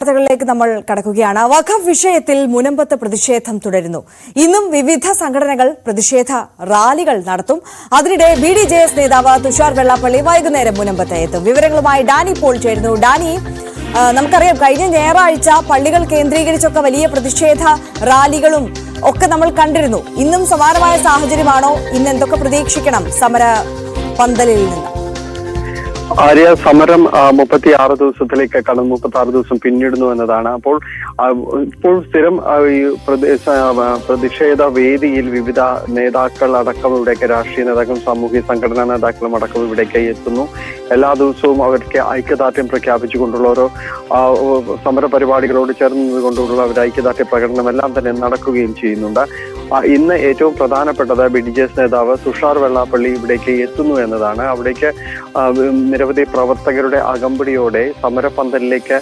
വാർത്തകളിലേക്ക് നമ്മൾ കടക്കുകയാണ്. വഖഫ് വിഷയത്തിൽ മുനമ്പത്ത് പ്രതിഷേധം തുടരുന്നു. ഇന്നും വിവിധ സംഘടനകൾ പ്രതിഷേധ റാലികൾ നടത്തും. അതിനിടെ BDJS നേതാവ് തുഷാർ വെള്ളാപ്പള്ളി വൈകുന്നേരം മുനമ്പത്ത് എത്തും. വിവരങ്ങളുമായി ഡാനി പോൾ ചേരുന്നു. ഡാനി, നമുക്കറിയാം കഴിഞ്ഞ ഞായറാഴ്ച പള്ളികൾ കേന്ദ്രീകരിച്ചൊക്കെ വലിയ പ്രതിഷേധ റാലികളും ഒക്കെ നമ്മൾ കണ്ടിരുന്നു. ഇന്നും സമാനമായ സാഹചര്യമാണോ? ഇന്ന് എന്തൊക്കെ പ്രതീക്ഷിക്കണം സമര പന്തലിൽ നിന്ന്? ആര്യ, സമരം 36 ദിവസത്തിലേക്ക് കടന്ന് 36 ദിവസം പിന്നിടുന്നു എന്നതാണ്. ഇപ്പോൾ സ്ഥിരം ഈ പ്രതിഷേധ വേദിയിൽ വിവിധ നേതാക്കൾ അടക്കം ഇവിടേക്ക്, രാഷ്ട്രീയ നേതാക്കളും സാമൂഹിക സംഘടനാ നേതാക്കളും അടക്കം ഇവിടേക്ക് എത്തുന്നു. എല്ലാ ദിവസവും അവർക്ക് ഐക്യദാർഢ്യം പ്രഖ്യാപിച്ചുകൊണ്ടുള്ള ഓരോ സമര പരിപാടികളോട് ചേർന്നുകൊണ്ടുള്ള ഒരു ഐക്യദാർഢ്യ പ്രകടനം എല്ലാം തന്നെ നടക്കുകയും ചെയ്യുന്നുണ്ട്. ഇന്ന് ഏറ്റവും പ്രധാനപ്പെട്ടത് BDJS നേതാവ് തുഷാർ വെള്ളാപ്പള്ളി ഇവിടേക്ക് എത്തുന്നു എന്നതാണ്. അവിടേക്ക് നിരവധി പ്രവർത്തകരുടെ അകമ്പടിയോടെ സമരപന്തലിലേക്ക്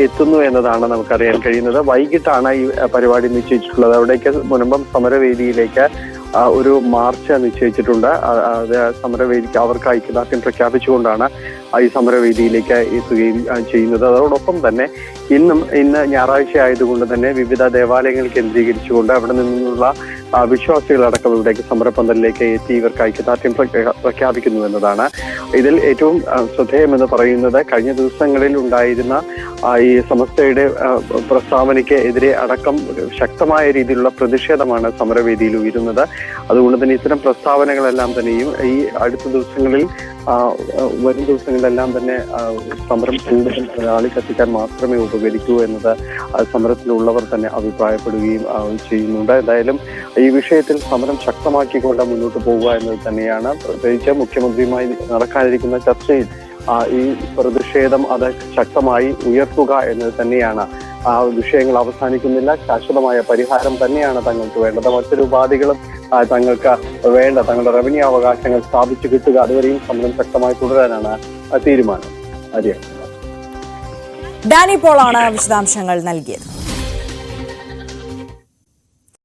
എത്തുന്നു എന്നതാണ് നമുക്കറിയാൻ കഴിയുന്നത്. വൈകിട്ടാണ് ഈ പരിപാടി നിശ്ചയിച്ചിട്ടുള്ളത്. അവിടേക്ക് മുനമ്പം സമരവേദിയിലേക്ക് ഒരു മാർച്ച് നിശ്ചയിച്ചിട്ടുണ്ട്. സമരവേദിക്ക് അവർക്ക് ഐക്യദാർഢ്യം പ്രഖ്യാപിച്ചുകൊണ്ടാണ് ഈ സമരവേദിയിലേക്ക് എത്തുകയും ചെയ്യുന്നത്. അതോടൊപ്പം തന്നെ ഇന്ന് ഞായറാഴ്ച ആയതുകൊണ്ട് തന്നെ വിവിധ ദേവാലയങ്ങൾ കേന്ദ്രീകരിച്ചുകൊണ്ട് അവിടെ നിന്നുള്ള വിശ്വാസികളടക്കം ഇവിടേക്ക് സമരപന്തലിലേക്ക് എത്തി ഇവർക്ക് ഐക്യദാർഢ്യം പ്രഖ്യാപിക്കുന്നു എന്നതാണ്. ഇതിൽ ഏറ്റവും ശ്രദ്ധേയമെന്ന് പറയുന്നത് കഴിഞ്ഞ ദിവസങ്ങളിൽ ഉണ്ടായിരുന്ന ഈ സമസ്തയുടെ പ്രസ്താവനയ്ക്ക് എതിരെ അടക്കം ശക്തമായ രീതിയിലുള്ള പ്രതിഷേധമാണ് സമരവേദിയിൽ ഉയരുന്നത്. അതുകൊണ്ട് തന്നെ ഇത്തരം പ്രസ്താവനകളെല്ലാം തന്നെയും ഈ അടുത്ത ദിവസങ്ങളിൽ വരും ദിവസങ്ങളിലെല്ലാം തന്നെ സമരം കൂടുതൽ ആളിക്കത്തിക്കാൻ മാത്രമേ ഉപകരിക്കൂ എന്നത് സമരത്തിലുള്ളവർ തന്നെ അഭിപ്രായപ്പെടുകയും ചെയ്യുന്നുണ്ട്. എന്തായാലും ഈ വിഷയത്തിൽ സമരം ശക്തമാക്കിക്കൊണ്ട് മുന്നോട്ട് പോകുക എന്നത് തന്നെയാണ്. പ്രത്യേകിച്ച് മുഖ്യമന്ത്രിയുമായി നടക്കാനിരിക്കുന്ന ചർച്ചയിൽ ഈ പ്രതിഷേധം അത് ശക്തമായി ഉയർത്തുക എന്നത് തന്നെയാണ്. വിഷയങ്ങൾ അവസാനിക്കുന്നില്ല. ശാശ്വതമായ പരിഹാരം തന്നെയാണ് തങ്ങൾക്ക് വേണ്ടത്. മറ്റൊരു ഉപാധികളും തങ്ങൾക്ക് വേണ്ട. തങ്ങളുടെ റവന്യൂ അവകാശങ്ങൾ സ്ഥാപിച്ചു കിട്ടുക, അതുവരെയും സമരം ശക്തമായി തുടരാനാണ് തീരുമാനം. ഡാനി പോളാണ് വിശദാംശങ്ങൾ നൽകിയത്.